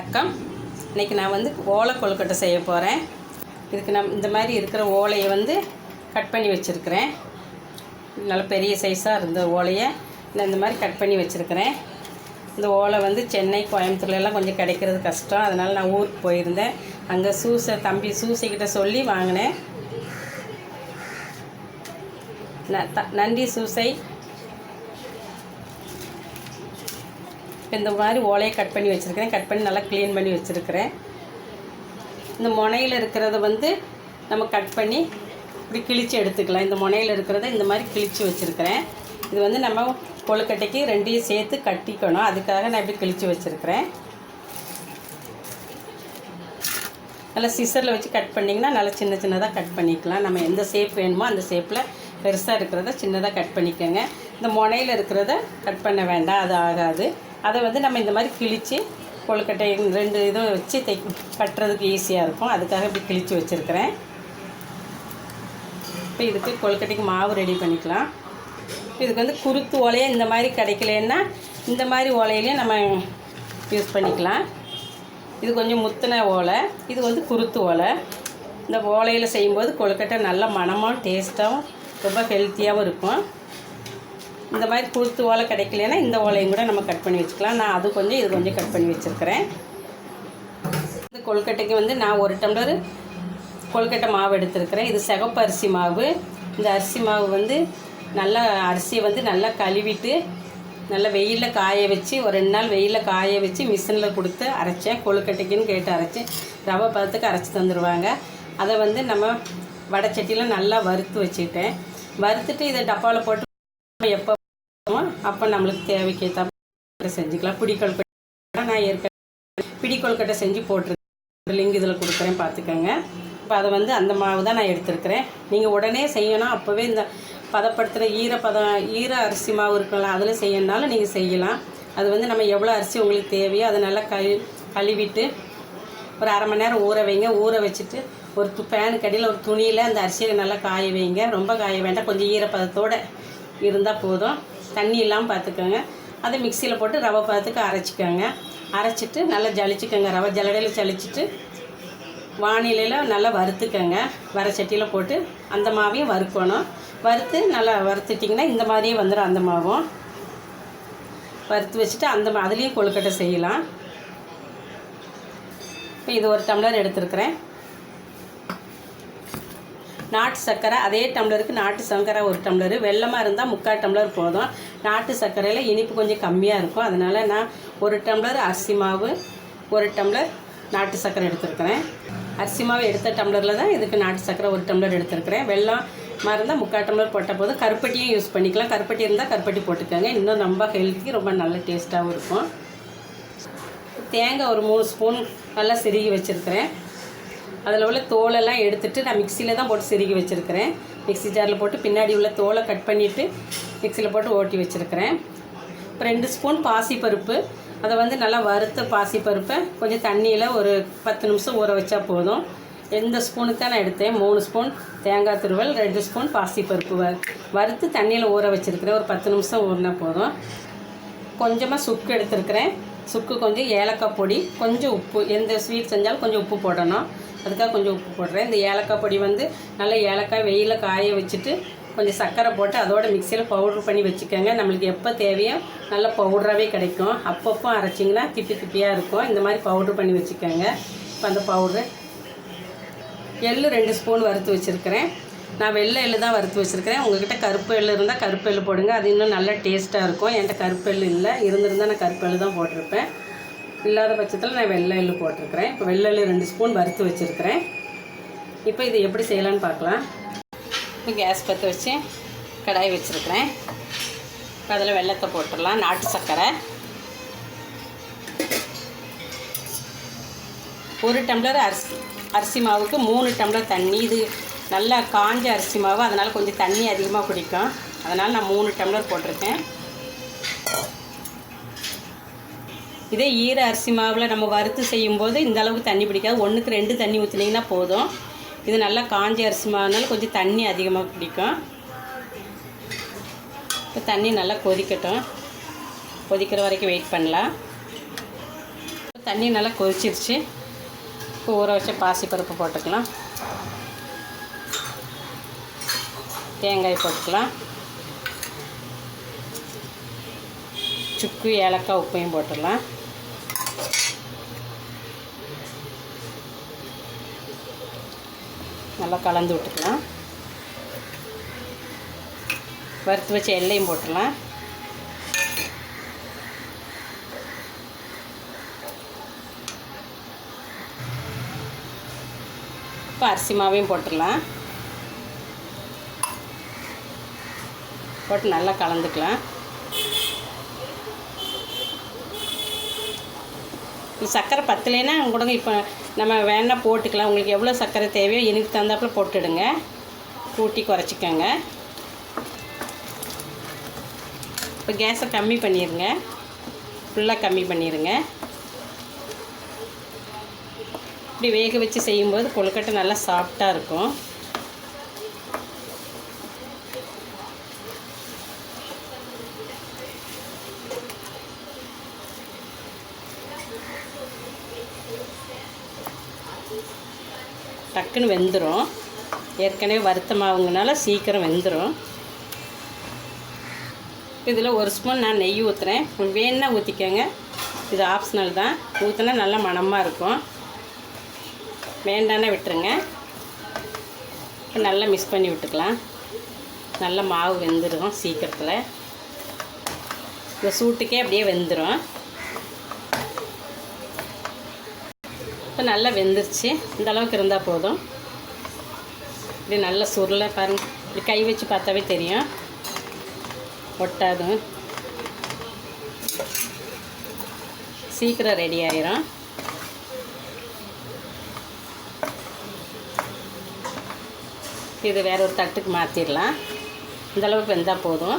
வணக்கம். இன்றைக்கி நான் வந்து ஓலை கொழுக்கட்டை செய்ய போகிறேன். இதுக்கு இந்த மாதிரி இருக்கிற ஓலையை வந்து கட் பண்ணி வச்சுருக்கிறேன். நல்ல பெரிய சைஸாக இருந்த ஓலையை நான் இந்த மாதிரி கட் பண்ணி வச்சுருக்கிறேன். இந்த ஓலை வந்து சென்னை கோயம்புத்தூர்லாம் கொஞ்சம் கிடைக்கிறது கஷ்டம். அதனால் நான் ஊருக்கு போயிருந்தேன். அங்கே தம்பி சூசைக்கிட்ட சொல்லி வாங்கினேன். நன்றி சூசை. இந்த மாதிரி ஓலையை கட் பண்ணி வச்சுருக்கிறேன். கட் பண்ணி நல்லா க்ளீன் பண்ணி வச்சுருக்கிறேன். இந்த முனையில் இருக்கிறத வந்து நம்ம கட் பண்ணி இப்படி கிழித்து எடுத்துக்கலாம். இந்த முனையில் இருக்கிறத இந்த மாதிரி கிழித்து வச்சுருக்கிறேன். இது வந்து நம்ம கொழுக்கட்டைக்கு ரெண்டையும் சேர்த்து கட்டிக்கணும். அதுக்காக நான் இப்படி கிழித்து வச்சுருக்கிறேன். நல்லா சிசரில் வச்சு கட் பண்ணிங்கன்னா நல்லா சின்ன சின்னதாக கட் பண்ணிக்கலாம். நம்ம எந்த ஷேப் வேணுமோ அந்த ஷேப்பில் பெருசாக இருக்கிறத சின்னதாக கட் பண்ணிக்கோங்க. இந்த முனையில் இருக்கிறத கட் பண்ண வேண்டாம், அது ஆகாது. அதை வந்து நம்ம இந்த மாதிரி கிழித்து கொழுக்கட்டை ரெண்டு இதுவும் வச்சு கட்டுறதுக்கு ஈஸியாக இருக்கும். அதுக்காக இப்படி கிழித்து வச்சுருக்கிறேன். இப்போ இதுக்கு கொழுக்கட்டைக்கு மாவு ரெடி பண்ணிக்கலாம். இதுக்கு வந்து குருத்து ஓலையை இந்த மாதிரி கிடைக்கலன்னா இந்த மாதிரி ஓலையிலையும் நம்ம யூஸ் பண்ணிக்கலாம். இது கொஞ்சம் முத்தின ஓலை, இது வந்து குருத்து ஓலை. இந்த ஓலையில் செய்யும்போது கொழுக்கட்டை நல்ல மணமாகவும் டேஸ்ட்டாகவும் ரொம்ப ஹெல்த்தியாகவும் இருக்கும். இந்த மாதிரி குருத்து ஓலை கிடைக்கலன்னா இந்த ஓலையும் கூட நம்ம கட் பண்ணி வச்சுக்கலாம். நான் அது கொஞ்சம் இது கொஞ்சம் கட் பண்ணி வச்சுருக்கிறேன். இந்த கொழுக்கட்டைக்கு வந்து நான் 1 டம்ளர் கொழுக்கட்டை மாவு எடுத்துருக்கிறேன். இது சிகப்பு அரிசி மாவு. இந்த அரிசி மாவு வந்து நல்லா அரிசியை வந்து நல்லா கழுவிட்டு நல்லா வெயிலில் காய வச்சு ஒரு 2 நாள் வெயிலில் காய வச்சு மிஷினில் கொடுத்து அரைச்சேன். கொழுக்கட்டைக்குன்னு கேட்டு அரைச்சேன். ரவை பதத்துக்கு அரைச்சி தந்துடுவாங்க. அதை வந்து நம்ம வடைச்சட்டியில் நல்லா வறுத்து வச்சுக்கிட்டேன். வறுத்துட்டு இதை டப்பாவில் போட்டு எப்போ அப்போ நம்மளுக்கு தேவைக்கேற்ற செஞ்சுக்கலாம். பிடி கொழுக்கட்டை நான் ஏற்கனவே பிடி கொழுக்கட்டை செஞ்சு போட்டிருக்கேன். லிங்க் இதில் கொடுக்குறேன், பார்த்துக்கோங்க. இப்போ அதை வந்து அந்த மாவு தான் நான் எடுத்துருக்கிறேன். நீங்கள் உடனே செய்யணும். அப்போவே இந்த பதப்படுத்துகிற ஈர அரிசி மாவு இருக்குல்ல, அதில் செய்யணுனாலும் நீங்கள் செய்யலாம். அது வந்து நம்ம எவ்வளோ அரிசி உங்களுக்கு தேவையோ அதை நல்லா கழுவிட்டு ஒரு அரை மணி நேரம் ஊற வைங்க. ஊற வச்சுட்டு ஒரு பேனுக்கு அடியில் ஒரு துணியில் அந்த அரிசியை நல்லா காய வைங்க. ரொம்ப காய வேண்டாம், கொஞ்சம் ஈரப்பதத்தோடு இருந்தால் போதும். தண்ணி இல்லாமல் பார்த்துக்கோங்க. அதை மிக்சியில் போட்டு ரவை பதத்துக்கு அரைச்சிக்கோங்க. அரைச்சிட்டு நல்லா ஜலிச்சுக்கோங்க. ரவை ஜலடையில் ஜலிச்சுட்டு வானிலையில் நல்லா வறுத்துக்கோங்க. வர சட்டியில் போட்டு அந்த மாவையும் வறுக்கணும். வறுத்து நல்லா வறுத்துட்டிங்கன்னா இந்த மாதிரியே வந்துடும். அந்த மாவும் வறுத்து வச்சுட்டு அதுலேயும் கொழுக்கட்டை செய்யலாம். இப்போ இது 1 டம்ளர் எடுத்துருக்கிறேன். நாட்டு சர்க்கரை அதே டம்ளருக்கு நாட்டு சர்க்கரை 1 டம்ளரு. வெல்லமாக இருந்தால் 3/4 டம்ளர் போதும். நாட்டு சர்க்கரையில் இனிப்பு கொஞ்சம் கம்மியாக இருக்கும். அதனால் நான் 1 டம்ளர் அரிசி மாவு 1 டம்ளர் நாட்டு சர்க்கரை எடுத்துருக்கிறேன். அரிசி மாவு எடுத்த டம்ளரில் தான் இதுக்கு நாட்டு சர்க்கரை 1 டம்ளர் எடுத்துருக்கிறேன். வெல்லமாக இருந்தால் 3/4 டம்ளர் போட்ட போதும். கருப்பட்டியும் யூஸ் பண்ணிக்கலாம். கருப்பட்டி இருந்தால் கருப்பட்டி போட்டுக்கோங்க. இன்னும் ரொம்ப ஹெல்த்தி, ரொம்ப நல்ல டேஸ்ட்டாகவும் இருக்கும். தேங்காய் ஒரு 3 ஸ்பூன் நல்லா சிறுகி வச்சுருக்கிறேன். அதில் உள்ள தோலெல்லாம் எடுத்துகிட்டு நான் மிக்சியில் தான் போட்டு சிறுகி வச்சுருக்கிறேன். மிக்சி ஜாரில் போட்டு பின்னாடி உள்ள தோலை கட் பண்ணிவிட்டு மிக்சியில் போட்டு ஓட்டி வச்சுருக்கிறேன். இப்போ 2 ஸ்பூன் பாசிப்பருப்பு. அதை வந்து நல்லா வறுத்த பாசிப்பருப்பை கொஞ்சம் தண்ணியில் ஒரு 10 நிமிஷம் ஊற வச்சா போதும். எந்த ஸ்பூனுக்கு தான் நான் எடுத்தேன். 3 ஸ்பூன் தேங்காய் துருவல், 2 ஸ்பூன் பாசிப்பருப்பு வறுத்து தண்ணியில் ஊற வச்சுருக்கிறேன். ஒரு 10 நிமிஷம் ஊறினா போதும். கொஞ்சமாக சுக்கு எடுத்துருக்கிறேன். சுக்கு, கொஞ்சம் ஏலக்காய் பொடி, கொஞ்சம் உப்பு. எந்த ஸ்வீட் செஞ்சாலும் கொஞ்சம் உப்பு போடணும். அதுக்காக கொஞ்சம் உப்பு போடுறேன். இந்த ஏலக்காய் பொடி வந்து நல்லா ஏலக்காய் வெயிலில் காய வச்சுட்டு கொஞ்சம் சர்க்கரை போட்டு அதோட மிக்சியில் பவுட்ரு பண்ணி வச்சுக்கோங்க. நம்மளுக்கு எப்போ தேவையோ நல்ல பவுடராகவே கிடைக்கும். அப்பப்போ அரைச்சிங்கன்னா திப்பியாக இருக்கும். இந்த மாதிரி பவுட்ரு பண்ணி வச்சுக்கோங்க. இப்போ அந்த பவுட்ரு எள்ளு 2 ஸ்பூன் வறுத்து வச்சுருக்கிறேன். நான் வெள்ளை எள்ளு தான் வறுத்து வச்சுருக்கிறேன். உங்கள்கிட்ட கருப்பு எள்ளு இருந்தால் கருப்பு எள்ளு போடுங்க. அது இன்னும் நல்லா டேஸ்ட்டாக இருக்கும். என்கிட்ட கருப்பு எள்ளு இல்லை. இருந்திருந்தால் நான் கருப்பு எள்ளு தான் போட்டிருப்பேன். இல்லாத பட்சத்தில் நான் வெள்ளை எள்ளு போட்டிருக்கிறேன். இப்போ வெள்ளை எள்ளு 2 ஸ்பூன் வறுத்து வச்சுருக்கிறேன். இப்போ இது எப்படி செய்யலான்னு பார்க்கலாம். இப்போ கேஸ் பற்ற வச்சு கடாய் வச்சுருக்கிறேன். இப்போ அதில் வெல்லத்தை போட்டுடலாம். நாட்டு சர்க்கரை 1 டம்ளர் அரிசி மாவுக்கு 3 டம்ளர் தண்ணி. இது நல்லா காஞ்ச அரிசி மாவு, அதனால் கொஞ்சம் தண்ணி அதிகமாக குடிக்கும். அதனால் நான் 3 டம்ளர் போட்டிருக்கேன். இதே ஈர அரிசி மாவில் நம்ம வறுத்து செய்யும்போது இந்த அளவுக்கு தண்ணி பிடிக்காது. 1க்கு 2 தண்ணி ஊற்றினீங்கன்னா போதும். இது நல்லா காஞ்ச அரிசி மாவுனால கொஞ்சம் தண்ணி அதிகமாக பிடிக்கும். இப்போ தண்ணி நல்லா கொதிக்கட்டும். கொதிக்கிற வரைக்கும் வெயிட் பண்ணலாம். தண்ணி நல்லா கொதிச்சிருச்சு. இப்போ ஊற வச்ச பாசிப்பருப்பு போட்டுக்கலாம். தேங்காய் போட்டுக்கலாம். சுக்கு, ஏலக்காய், உப்பையும் போட்டுடலாம். நல்லா கலந்து விட்டுக்கலாம். வறுத்து வச்ச எல்லையும் போட்டுடலாம். இப்போ அரிசி மாவையும் போட்டுடலாம். போட்டு நல்லா கலந்துக்கலாம். சர்க்கரை பத்தலைன்னா கொடுங்க. இப்போ நம்ம வேணால் போட்டுக்கலாம். உங்களுக்கு எவ்வளோ சர்க்கரை தேவையோ இனிப்பு தகுந்தாப்பில் போட்டுடுங்க. கூட்டி குறைச்சிக்கோங்க. இப்போ கேஸை கம்மி பண்ணிடுங்க. ஃபுல்லாக கம்மி பண்ணிடுங்க. இப்படி வேக வச்சு செய்யும்போது கொழுக்கட்டை நல்லா சாஃப்டாக இருக்கும். டக்குன்னு வெந்துடும். ஏற்கனவே வறுத்த மாவுங்கனால சீக்கிரம் வெந்துடும். இதில் ஒரு ஸ்பூன் நான் நெய் ஊற்றுறேன். வேணுன்னா ஊற்றிக்கோங்க. இது ஆப்ஷனல் தான். ஊற்றினா நல்லா மணமாக இருக்கும். வேண்டான்னா விட்டுருங்க. இப்போ நல்லா மிக்ஸ் பண்ணி விட்டுக்கலாம். நல்லா மாவு வெந்துடும் சீக்கிரத்தில். இந்த சூட்டுக்கே அப்படியே வெந்துடும். இப்போ நல்லா வெந்துருச்சு. இந்த அளவுக்கு இருந்தால் போதும். இப்படி நல்லா சுருளை பாருங்கள். இப்படி கை வச்சு பார்த்தாவே தெரியும், ஒட்டாது. சீக்கிரம் ரெடி ஆயிரும். இது வேற ஒரு தட்டுக்கு மாற்றிடலாம். இந்த அளவுக்கு வெந்தால் போதும்.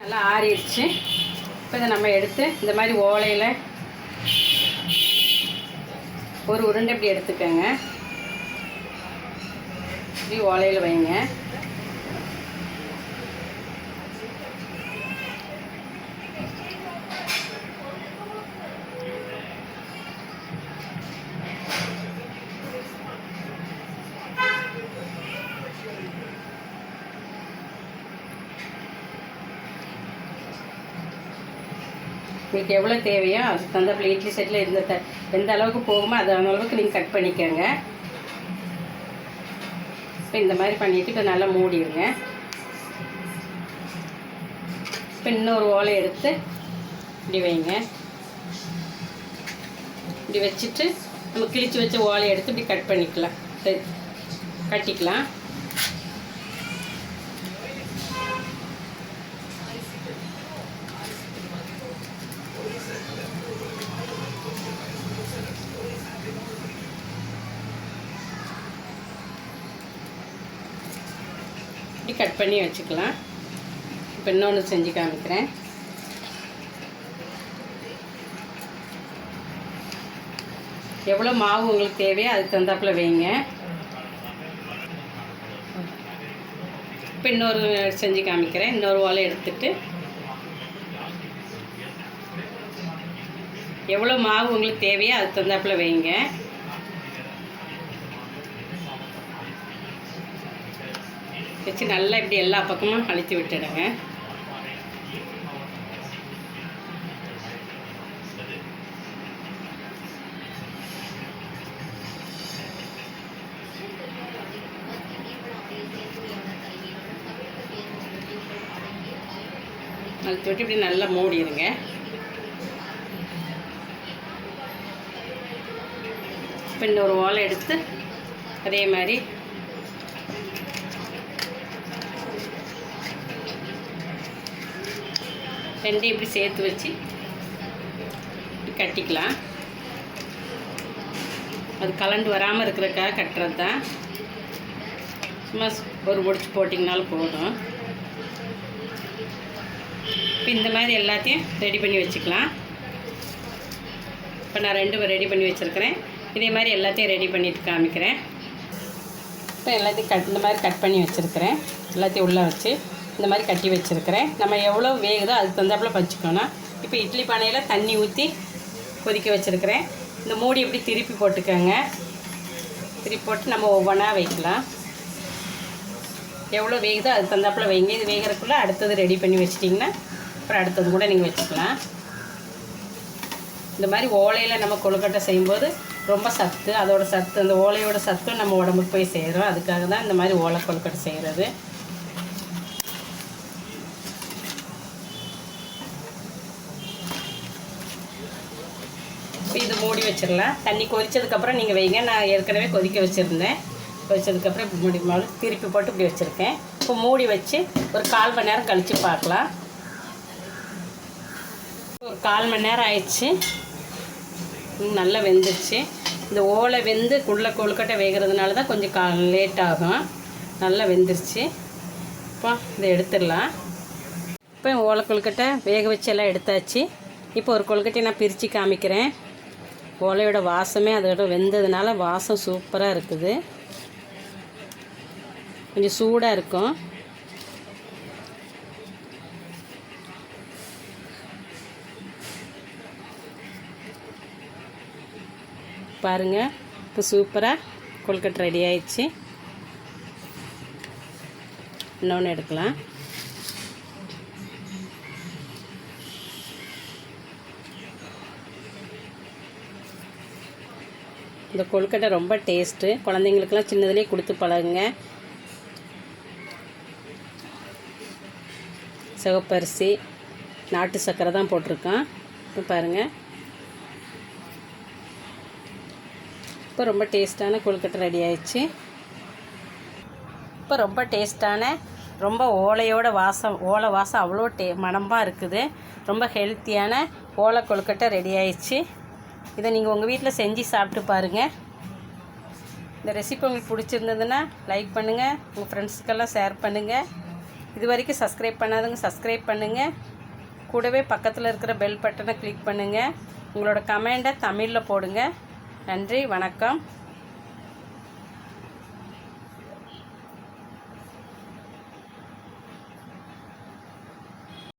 நல்லா ஆறிடுச்சு. இப்போ இதை நம்ம எடுத்து இந்த மாதிரி ஓலையில் ஒரு உருண்டை இப்படி எடுத்துக்கோங்க. இப்படி ஓலையில் வைங்க. உங்களுக்கு எவ்வளோ தேவையோ அதுக்கு தகுந்தாப்பில் இட்லி செட்டில் எந்த அளவுக்கு போகுமோ அது அந்த அளவுக்கு நீங்கள் கட் பண்ணிக்கோங்க. இப்போ இந்த மாதிரி பண்ணிவிட்டு இப்போ நல்லா மூடிடுங்க. இப்போ இன்னொரு ஓலை எடுத்து இப்படி வைங்க. இப்படி வச்சுட்டு நம்ம கிழிச்சு வச்ச ஓலை எடுத்து இப்படி கட் பண்ணிக்கலாம், கட்டிக்கலாம். இப்படி கட் பண்ணி வச்சுக்கலாம். இப்போ இன்னொன்று செஞ்சு காமிக்கிறேன். எவ்வளோ மாவு உங்களுக்கு தேவையோ அதுக்கு தகுந்தாப்பில் வைங்க. இப்போ இன்னொரு செஞ்சு காமிக்கிறேன். இன்னொரு ஓலை எடுத்துட்டு எவ்வளோ மாவு உங்களுக்கு தேவையோ அதுக்கு தகுந்தாப்பில் வைங்க. வச்சு நல்லா இப்படி எல்லா பக்கமும் அழுத்தி விட்டுடுங்க. அழுத்தி விட்டு இப்படி நல்லா மூடிடுங்க. இப்போ இன்னொரு ஓலை எடுத்து அதே மாதிரி ரெண்டையும் இப்படி சேர்த்து வச்சு கட்டிக்கலாம். அது கலண்டு வராமல் இருக்கிறதுக்காக கட்டுறது தான். சும்மா ஒரு முடிச்சு போட்டிங்கனாலும் போதும். இப்போ இந்த மாதிரி எல்லாத்தையும் ரெடி பண்ணி வச்சுக்கலாம். இப்போ நான் ரெண்டு ரெடி பண்ணி வச்சுருக்கிறேன். இதே மாதிரி எல்லாத்தையும் ரெடி பண்ணிட்டு காமிக்கிறேன். இப்போ எல்லாத்தையும் இந்த மாதிரி கட் பண்ணி வச்சுருக்கிறேன். எல்லாத்தையும் உள்ளே வச்சு இந்த மாதிரி கட்டி வச்சுருக்கிறேன். நம்ம எவ்வளோ வேகுதோ அதுக்கு தகுந்தாப்பில் வச்சுக்கணும். இப்போ இட்லி பானையில் தண்ணி ஊற்றி கொதிக்க வச்சுருக்கிறேன். இந்த மூடி எப்படி திருப்பி போட்டுக்கோங்க. திருப்பி போட்டு நம்ம ஒவ்வொன்றா வைக்கலாம். எவ்வளோ வேகுதோ அதுக்கு தகுந்தாப்பில் வைங்க. இது வேகிறதுக்குள்ளே அடுத்தது ரெடி பண்ணி வச்சிட்டிங்கன்னா அப்புறம் அடுத்தது கூட நீங்கள் வச்சுக்கலாம். இந்த மாதிரி ஓலையில் நம்ம கொழுக்கட்டை செய்யும்போது ரொம்ப சத்து, அதோட சத்து, அந்த ஓலையோட சத்தும் நம்ம உடம்புக்கு போய் சேரும். அதுக்காக தான் இந்த மாதிரி ஓலை கொழுக்கட்டை செய்கிறது. இப்போ இது மூடி வச்சிடலாம். தண்ணி கொதிச்சதுக்கப்புறம் நீங்கள் வைங்க. நான் ஏற்கனவே கொதிக்க வச்சுருந்தேன். கொதிச்சதுக்கப்புறம் இப்போ மூடி திருப்பி போட்டு இப்படி வச்சுருக்கேன். இப்போ மூடி வச்சு ஒரு 1/4 மணி நேரம் கழித்து பார்க்கலாம். ஒரு 1/4 மணி நேரம் ஆயிடுச்சு. நல்லா வெந்துருச்சு. இந்த ஓலை வெந்து கொழுக்கட்டை வேகிறதுனால தான் கொஞ்சம் லேட் ஆகும். நல்லா வெந்துருச்சு. இப்போ இதை எடுத்துடலாம். இப்போ ஓலை கொழுக்கட்டை வேக வச்சு எல்லாம் எடுத்தாச்சு. இப்போ ஒரு கொழுக்கட்டையை நான் பிரித்து காமிக்கிறேன். ஓலையோட வாசமே அதோட வெந்ததுனால வாசம் சூப்பராக இருக்குது. கொஞ்சம் சூடாக இருக்கும். பாருங்கள், இப்போ சூப்பராக கொழுக்கட்டை ரெடி ஆயிடுச்சு. இன்னொன்று எடுக்கலாம். இந்த கொழுக்கட்டை ரொம்ப டேஸ்ட்டு. குழந்தைங்களுக்கெல்லாம் சின்னதுலேயே கொடுத்து பழகுங்க. சிவப்பரிசி, நாட்டு சர்க்கரை தான் போட்டிருக்கோம். இப்போ பாருங்கள், இப்போ ரொம்ப டேஸ்ட்டான கொழுக்கட்டை ரெடி ஆயிடுச்சு. இப்போ ரொம்ப டேஸ்ட்டான, ரொம்ப ஓலை வாசம் அவ்வளோ மணமாக இருக்குது. ரொம்ப ஹெல்த்தியான ஓலை கொழுக்கட்டை ரெடி ஆயிடுச்சு. இதை நீங்கள் உங்கள் வீட்டில் செஞ்சு சாப்பிட்டு பாருங்கள். இந்த ரெசிபி உங்களுக்கு பிடிச்சிருந்ததுன்னா லைக் பண்ணுங்கள், உங்கள் ஃப்ரெண்ட்ஸுக்கெல்லாம் ஷேர் பண்ணுங்கள். இது வரைக்கும் சப்ஸ்கிரைப் பண்ணாதவங்க சப்ஸ்கிரைப் பண்ணுங்கள். கூடவே பக்கத்தில் இருக்கிற பெல் பட்டனை கிளிக் பண்ணுங்கள். உங்களோட கமெண்ட்டை தமிழில் போடுங்க. நன்றி, வணக்கம்.